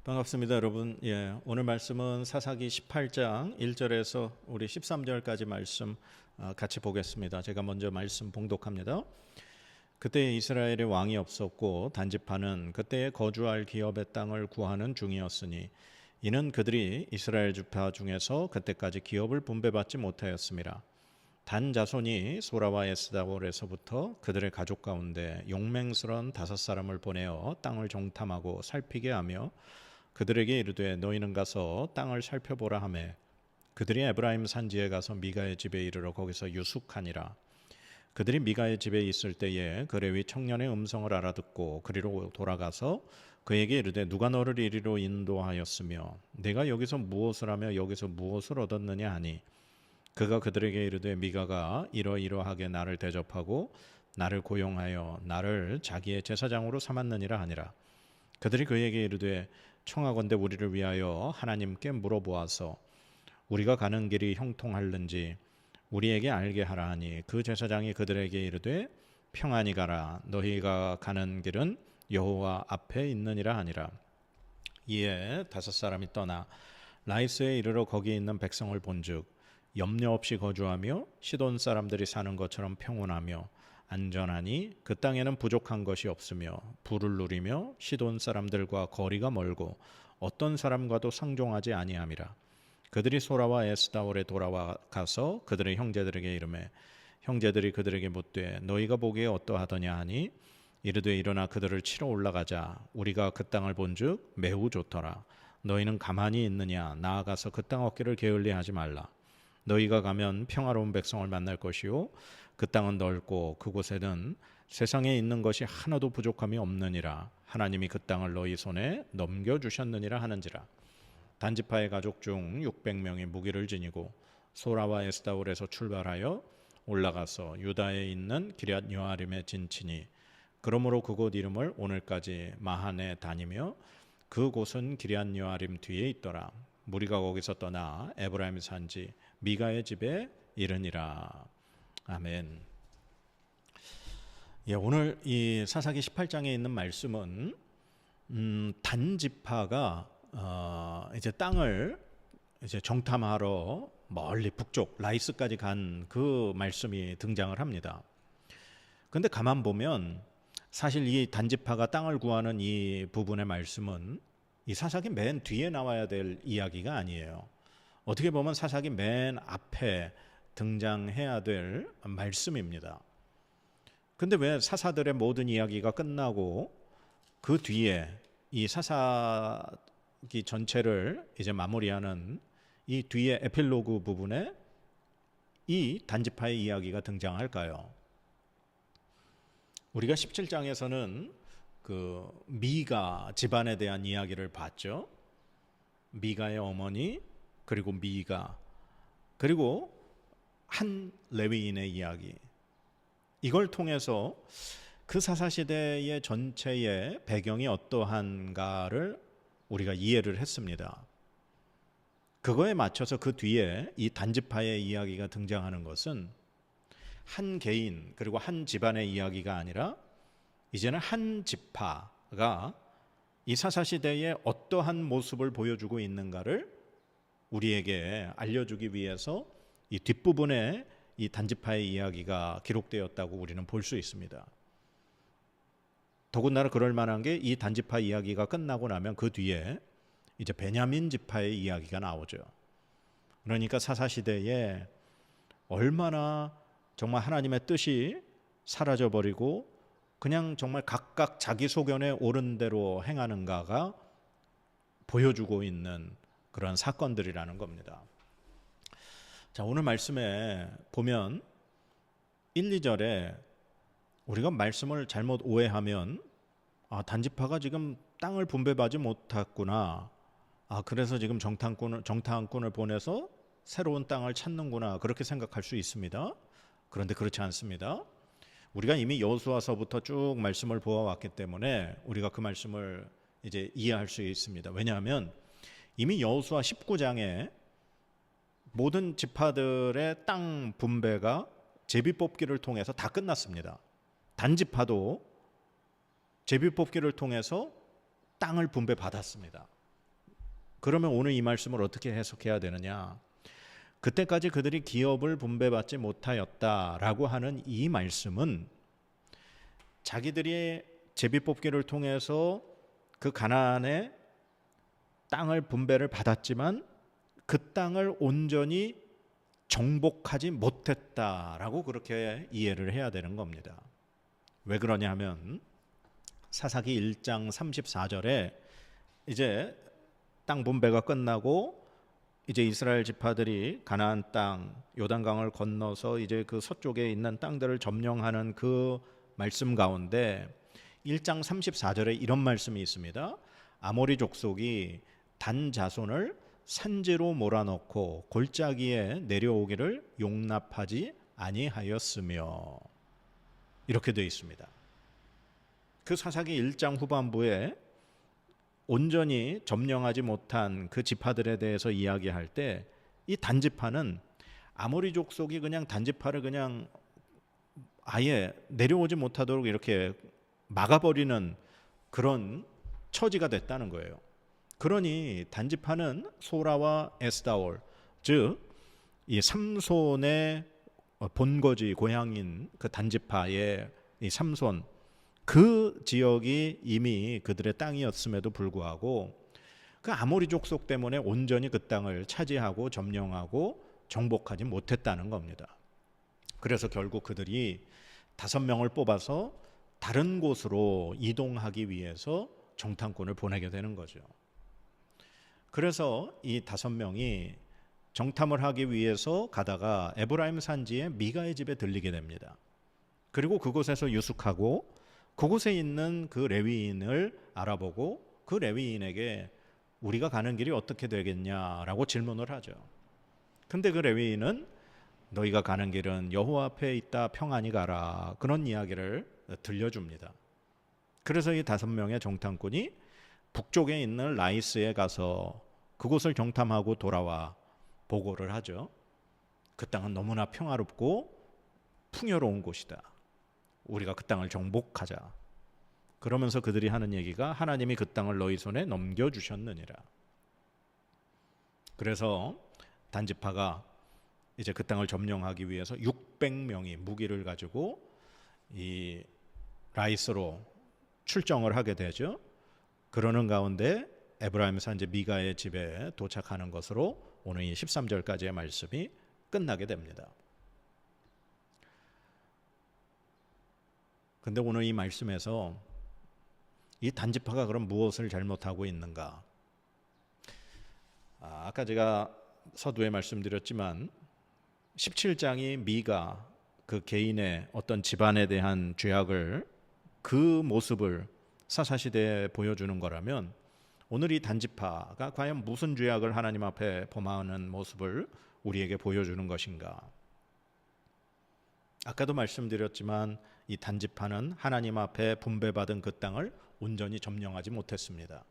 반갑습니다, 여러분. 오늘 말씀은 사사기 18장 1절에서 우리 13절까지 말씀 같이 보겠습니다. 제가 먼저 말씀 봉독합니다. 그때 이스라엘에 왕이 없었고 단지파는 그때에 거주할 기업의 땅을 구하는 중이었으니 이는 그들이 이스라엘 지파 중에서 그때까지 기업을 분배받지 못하였습니다. 단 자손이 소라와 에스다올에서부터 그들의 가족 가운데 용맹스러운 5사람을 보내어 땅을 정탐하고 살피게 하며 그들에게 이르되 너희는 가서 땅을 살펴보라 하매 그들이 에브라임 산지에 가서 미가의 집에 이르러 거기서 유숙하니라. 그들이 미가의 집에 있을 때에 그 레위 청년의 음성을 알아듣고 그리로 돌아가서 그에게 이르되 누가 너를 이리로 인도하였으며 내가 여기서 무엇을 하며 여기서 무엇을 얻었느냐 하니 그가 그들에게 이르되 미가가 이러이러하게 나를 대접하고 나를 고용하여 나를 자기의 제사장으로 삼았느니라 하니라. 그들이 그에게 이르되 청하건대 우리를 위하여 하나님께 물어보아서 우리가 가는 길이 형통할는지 우리에게 알게 하라 하니 그 제사장이 그들에게 이르되 평안히 가라 너희가 가는 길은 여호와 앞에 있느니라 하니라. 이에 5사람이 떠나 라이스에 이르러 거기 있는 백성을 본즉 염려 없이 거주하며 시돈 사람들이 사는 것처럼 평온하며 안전하니 그 땅에는 부족한 것이 없으며 부를 누리며 시돈 사람들과 거리가 멀고 어떤 사람과도 상종하지 아니함이라. 그들이 소라와 에스다올에 돌아와가서 그들의 형제들에게 이르매 형제들이 그들에게 묻되 너희가 보기에 어떠하더냐 하니 이르되 일어나 그들을 치러 올라가자. 우리가 그 땅을 본즉 매우 좋더라. 너희는 가만히 있느냐 나아가서 그 땅 얻기를 게을리하지 말라. 너희가 가면 평화로운 백성을 만날 것이요 그 땅은 넓고 그곳에는 세상에 있는 것이 하나도 부족함이 없느니라. 하나님이 그 땅을 너희 손에 넘겨주셨느니라 하는지라. 단지파의 가족 중 600명이 무기를 지니고 소라와 에스다올에서 출발하여 올라가서 유다에 있는 기럇 여아림에 진치니 그러므로 그곳 이름을 오늘까지 마하네 다니며 그곳은 기럇 여아림 뒤에 있더라. 무리가 거기서 떠나 에브라임 산지 미가의 집에 이르니라. 아멘. 오늘 이 사사기 18장에 있는 말씀은 단지파가 이제 땅을 이제 정탐하러 멀리 북쪽 라이스까지 간 그 말씀이 등장을 합니다. 그런데 가만 보면 사실 이 단지파가 땅을 구하는 이 부분의 말씀은 이 사사기 맨 뒤에 나와야 될 이야기가 아니에요. 어떻게 보면 사사기 맨 앞에 등장해야 될 말씀입니다. 근데 왜 사사들의 모든 이야기가 끝나고 그 뒤에 이 사사기 전체를 이제 마무리하는 이 뒤에 에필로그 부분에 이 단지파의 이야기가 등장할까요? 우리가 17장에서는 그 미가 집안에 대한 이야기를 봤죠. 미가의 어머니 그리고 미가 그리고 한 레위인의 이야기, 이걸 통해서 그 사사시대의 전체의 배경이 어떠한가를 우리가 이해를 했습니다. 그거에 맞춰서 그 뒤에 이 단지파의 이야기가 등장하는 것은 한 개인 그리고 한 집안의 이야기가 아니라 이제는 한 지파가 이 사사시대에 어떠한 모습을 보여주고 있는가를 우리에게 알려주기 위해서 이 뒷부분에 이 단지파의 이야기가 기록되었다고 우리는 볼 수 있습니다. 더군다나 그럴 만한 게 이 단지파 이야기가 끝나고 나면 그 뒤에 이제 베냐민 지파의 이야기가 나오죠. 그러니까 사사시대에 얼마나 정말 하나님의 뜻이 사라져버리고 그냥 정말 각각 자기 소견에 옳은 대로 행하는가가 보여주고 있는 그런 사건들이라는 겁니다. 자, 오늘 말씀에 보면 1, 2절에 우리가 말씀을 잘못 오해하면 단지파가 지금 땅을 분배받지 못했구나. 그래서 지금 정탐꾼을 보내서 새로운 땅을 찾는구나. 그렇게 생각할 수 있습니다. 그런데 그렇지 않습니다. 우리가 이미 여호수아서부터 쭉 말씀을 보아왔기 때문에 우리가 그 말씀을 이제 이해할 수 있습니다. 왜냐하면 이미 여호수아 19장에 모든 지파들의 땅 분배가 제비뽑기를 통해서 다 끝났습니다. 단지파도 제비뽑기를 통해서 땅을 분배받았습니다. 그러면 오늘 이 말씀을 어떻게 해석해야 되느냐? 그때까지 그들이 기업을 분배받지 못하였다라고 하는 이 말씀은 자기들이 제비뽑기를 통해서 그 가나안의 땅을 분배를 받았지만 그 땅을 온전히 정복하지 못했다라고 그렇게 이해를 해야 되는 겁니다. 왜 그러냐면 사사기 1장 34절에 이제 땅 분배가 끝나고 이제 이스라엘 지파들이 가나안 땅 요단강을 건너서 이제 그 서쪽에 있는 땅들을 점령하는 그 말씀 가운데 1장 34절에 이런 말씀이 있습니다. 아모리 족속이 단 자손을 산지로 몰아넣고 골짜기에 내려오기를 용납하지 아니하였으며, 이렇게 되어 있습니다. 그 사사기 1장 후반부에 온전히 점령하지 못한 그 지파들에 대해서 이야기할 때 이 단지파는 아모리 족속이 그냥 단지파를 그냥 아예 내려오지 못하도록 이렇게 막아버리는 그런 처지가 됐다는 거예요. 그러니 단지파는 소라와 에스다올, 즉 이 삼손의 본거지 고향인 그 단지파의 이 삼손, 그 지역이 이미 그들의 땅이었음에도 불구하고 그 아모리 족속 때문에 온전히 그 땅을 차지하고 점령하고 정복하지 못했다는 겁니다. 그래서 결국 그들이 5명을 뽑아서 다른 곳으로 이동하기 위해서 정탐꾼을 보내게 되는 거죠. 그래서 이 5명이 정탐을 하기 위해서 가다가 에브라임 산지에 미가의 집에 들리게 됩니다. 그리고 그곳에서 유숙하고 그곳에 있는 그 레위인을 알아보고 그 레위인에게 우리가 가는 길이 어떻게 되겠냐라고 질문을 하죠. 근데 그 레위인은 너희가 가는 길은 여호와 앞에 있다 평안히 가라, 그런 이야기를 들려줍니다. 그래서 이 5명의 정탐꾼이 북쪽에 있는 라이스에 가서 그곳을 정탐하고 돌아와 보고를 하죠. 그 땅은 너무나 평화롭고 풍요로운 곳이다. 우리가 그 땅을 정복하자. 그러면서 그들이 하는 얘기가 하나님이 그 땅을 너희 손에 넘겨주셨느니라. 그래서 단지파가 이제 그 땅을 점령하기 위해서 600명이 무기를 가지고 이 라이스로 출정을 하게 되죠. 그러는 가운데 에브라임 산지 미가의 집에 도착하는 것으로 오늘 이 13절까지의 말씀이 끝나게 됩니다. 근데 오늘 이 말씀에서 이 단지파가 그럼 무엇을 잘못하고 있는가? 아까 제가 서두에 말씀드렸지만 17장이 미가 그 개인의 어떤 집안에 대한 죄악을, 그 모습을 사사시대에 보여주는 거라면 오늘 이 단지파가 과연 무슨 죄악을 하나님 앞에 범하는 모습을 우리에게 보여주는 것인가? 아까도 말씀드렸지만 이 단지파는 하나님 앞에 분배받은 그 땅을 온전히 점령하지 못했습니다.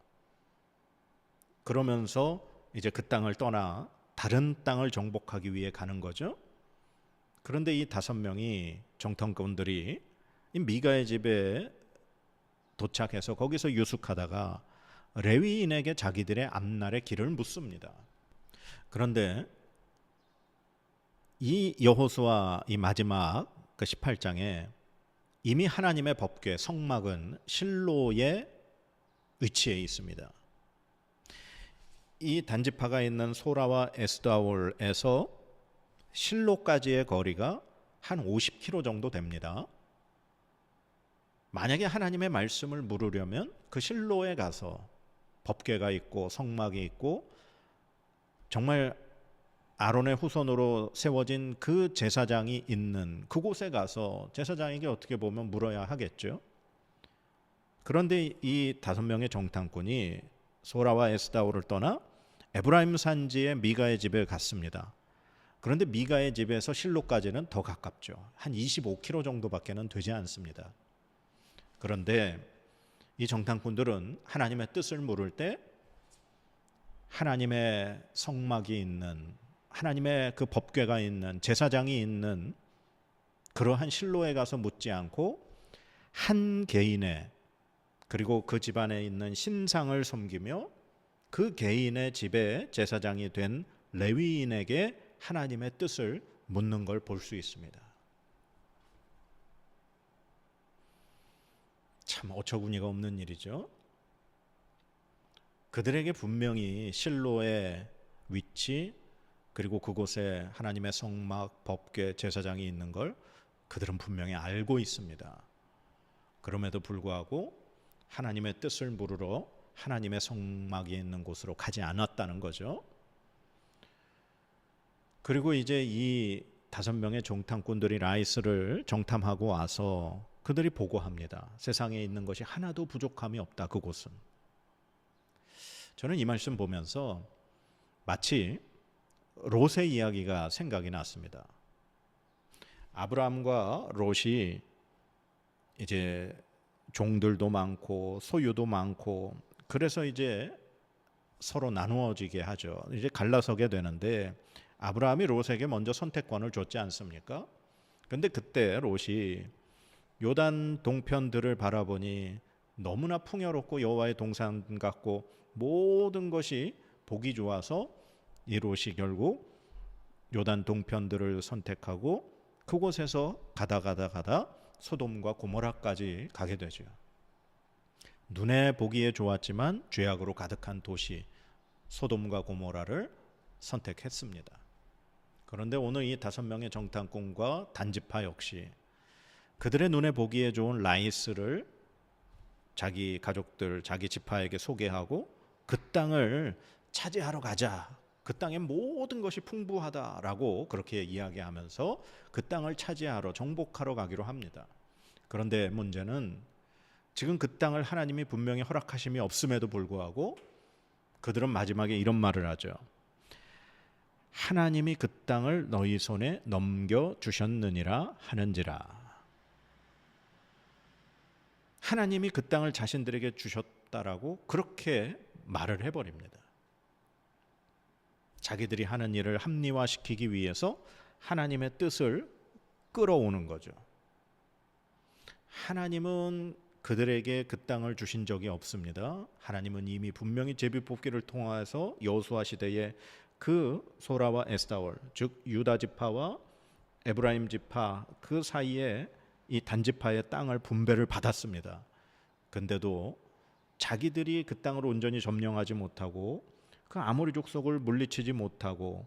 그러면서 이제 그 땅을 떠나 다른 땅을 정복하기 위해 가는 거죠. 그런데 이 5명이 정탐꾼들이 이 미가의 집에 도착해서 거기서 유숙하다가 레위인에게 자기들의 앞날의 길을 묻습니다. 그런데 이 여호수아 이 마지막 그 18장에 이미 하나님의 법궤 성막은 실로에 위치해 있습니다. 이 단지파가 있는 소라와 에스다올에서 실로까지의 거리가 한 50km 정도 됩니다. 만약에 하나님의 말씀을 물으려면 그 실로에 가서 법궤가 있고 성막이 있고 정말 아론의 후손으로 세워진 그 제사장이 있는 그곳에 가서 제사장에게 어떻게 보면 물어야 하겠죠. 그런데 이 5명의 정탐꾼이 소라와 에스다올을 떠나 에브라임 산지의 미가의 집에 갔습니다. 그런데 미가의 집에서 실로까지는 더 가깝죠. 한 25km 정도밖에는 되지 않습니다. 그런데 이 정탐꾼들은 하나님의 뜻을 물을 때 하나님의 성막이 있는, 하나님의 그 법궤가 있는, 제사장이 있는 그러한 실로에 가서 묻지 않고 한 개인의, 그리고 그 집안에 있는 신상을 섬기며 그 개인의 집에 제사장이 된 레위인에게 하나님의 뜻을 묻는 걸 볼 수 있습니다. 참 어처구니가 없는 일이죠. 그들에게 분명히 실로의 위치, 그리고 그곳에 하나님의 성막, 법궤, 제사장이 있는 걸 그들은 분명히 알고 있습니다. 그럼에도 불구하고 하나님의 뜻을 물으러 하나님의 성막이 있는 곳으로 가지 않았다는 거죠. 그리고 이제 이 5명의 정탐꾼들이 라이스를 정탐하고 와서 그들이 보고합니다. 세상에 있는 것이 하나도 부족함이 없다, 그곳은. 저는 이 말씀 보면서 마치 롯의 이야기가 생각이 났습니다. 아브라함과 롯이 이제 종들도 많고 소유도 많고 그래서 이제 서로 나누어지게 하죠. 이제 갈라서게 되는데 아브라함이 롯에게 먼저 선택권을 줬지 않습니까? 그런데 그때 롯이 요단 동편들을 바라보니 너무나 풍요롭고 여호와의 동산 같고 모든 것이 보기 좋아서 이 롯이 결국 요단 동편들을 선택하고 그곳에서 가다 소돔과 고모라까지 가게 되죠. 눈에 보기에 좋았지만 죄악으로 가득한 도시 소돔과 고모라를 선택했습니다. 그런데 오늘 이 5명의 정탐꾼과 단지파 역시 그들의 눈에 보기에 좋은 라이스를 자기 가족들, 자기 지파에게 소개하고 그 땅을 차지하러 가자. 그 땅에 모든 것이 풍부하다라고 그렇게 이야기하면서 그 땅을 차지하러 정복하러 가기로 합니다. 그런데 문제는 지금 그 땅을 하나님이 분명히 허락하심이 없음에도 불구하고 그들은 마지막에 이런 말을 하죠. 하나님이 그 땅을 너희 손에 넘겨주셨느니라 하는지라. 하나님이 그 땅을 자신들에게 주셨다라고 그렇게 말을 해버립니다. 자기들이 하는 일을 합리화시키기 위해서 하나님의 뜻을 끌어오는 거죠. 하나님은 그들에게 그 땅을 주신 적이 없습니다. 하나님은 이미 분명히 제비뽑기를 통해서 여호수아 시대에 그 소라와 에스타올, 즉 유다 지파와 에브라임 지파 그 사이에 이 단지파의 땅을 분배를 받았습니다. 근데도 자기들이 그 땅을 온전히 점령하지 못하고 그 아모리 족속을 물리치지 못하고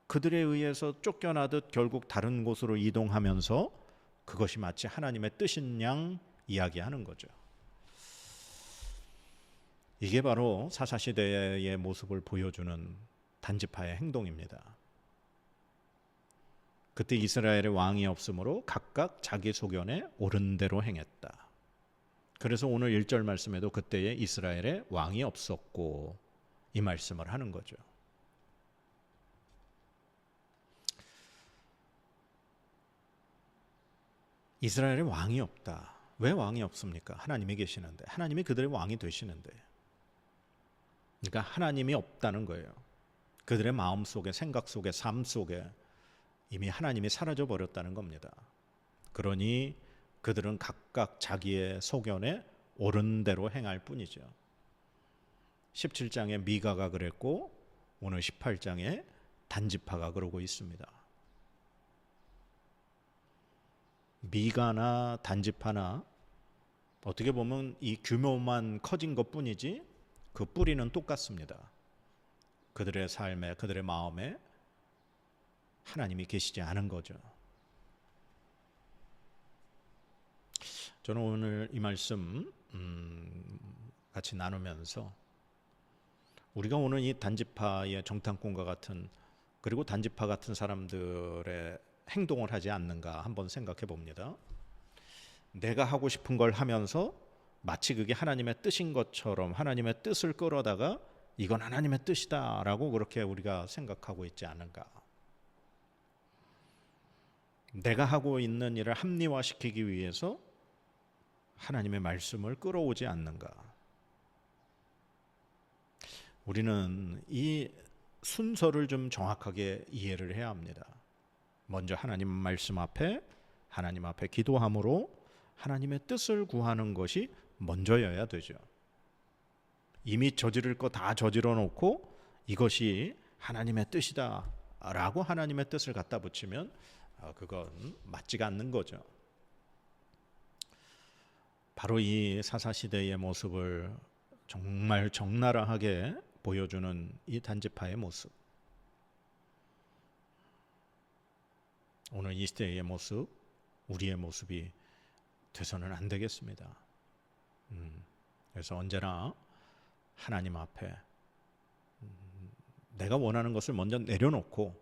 그들에 의해서 쫓겨나듯 결국 다른 곳으로 이동하면서 그것이 마치 하나님의 뜻인 양 이야기하는 거죠. 이게 바로 사사시대의 모습을 보여주는 단지파의 행동입니다. 그때 이스라엘의 왕이 없으므로 각각 자기 소견에 옳은 대로 행했다. 그래서 오늘 1절 말씀에도 그때에 이스라엘의 왕이 없었고 이 말씀을 하는 거죠. 이스라엘의 왕이 없다. 왜 왕이 없습니까? 하나님이 계시는데, 하나님이 그들의 왕이 되시는데. 그러니까 하나님이 없다는 거예요. 그들의 마음 속에, 생각 속에, 삶 속에 이미 하나님이 사라져 버렸다는 겁니다. 그러니 그들은 각각 자기의 소견에 옳은 대로 행할 뿐이죠. 17장에 미가가 그랬고 오늘 18장에 단지파가 그러고 있습니다. 미가나 단지파나 어떻게 보면 이 규모만 커진 것뿐이지 그 뿌리는 똑같습니다. 그들의 삶에, 그들의 마음에 하나님이 계시지 않은 거죠. 저는 오늘 이 말씀 같이 나누면서 우리가 오늘 이 단지파의 정탐꾼과 같은 그리고 단지파 같은 사람들의 행동을 하지 않는가 한번 생각해 봅니다. 내가 하고 싶은 걸 하면서 마치 그게 하나님의 뜻인 것처럼 하나님의 뜻을 끌어다가 이건 하나님의 뜻이다라고 그렇게 우리가 생각하고 있지 않은가. 내가 하고 있는 일을 합리화시키기 위해서 하나님의 말씀을 끌어오지 않는가. 우리는 이 순서를 좀 정확하게 이해를 해야 합니다. 먼저 하나님 말씀 앞에 하나님 앞에 기도함으로 하나님의 뜻을 구하는 것이 먼저여야 되죠. 이미 저지를 거 다 저질러 놓고 이것이 하나님의 뜻이다라고 하나님의 뜻을 갖다 붙이면 그건 맞지가 않는 거죠. 바로 이 사사시대의 모습을 정말 적나라하게 보여주는 이 단지파의 모습, 오늘 이 시대의 모습, 우리의 모습이 돼서는 안 되겠습니다. 그래서 언제나 하나님 앞에 내가 원하는 것을 먼저 내려놓고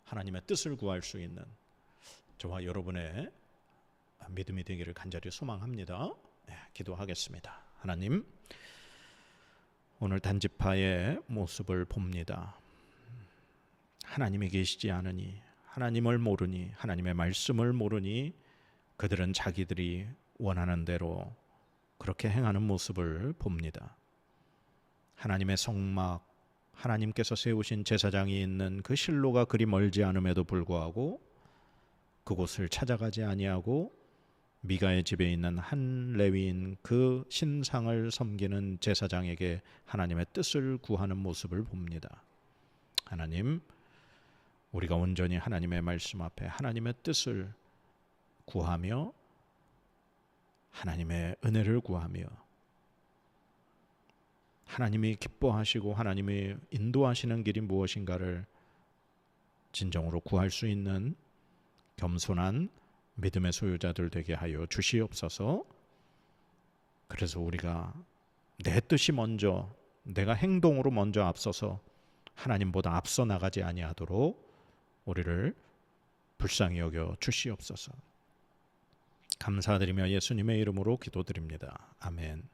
하나님의 뜻을 구할 수 있는 저와 여러분의 믿음이 되기를 간절히 소망합니다. 기도하겠습니다. 하나님, 오늘 단지파의 모습을 봅니다. 하나님이 계시지 않으니, 하나님을 모르니, 하나님의 말씀을 모르니 그들은 자기들이 원하는 대로 그렇게 행하는 모습을 봅니다. 하나님의 성막, 하나님께서 세우신 제사장이 있는 그 실로가 그리 멀지 않음에도 불구하고 그곳을 찾아가지 아니하고 미가의 집에 있는 한 레위인 그 신상을 섬기는 제사장에게 하나님의 뜻을 구하는 모습을 봅니다. 하나님, 우리가 온전히 하나님의 말씀 앞에 하나님의 뜻을 구하며 하나님의 은혜를 구하며 하나님이 기뻐하시고 하나님이 인도하시는 길이 무엇인가를 진정으로 구할 수 있는 겸손한 믿음의 소유자들 되게 하여 주시옵소서. 그래서 우리가 내 뜻이 먼저, 내가 행동으로 먼저 앞서서 하나님보다 앞서 나가지 아니하도록 우리를 불쌍히 여겨 주시옵소서. 감사드리며 예수님의 이름으로 기도드립니다. 아멘.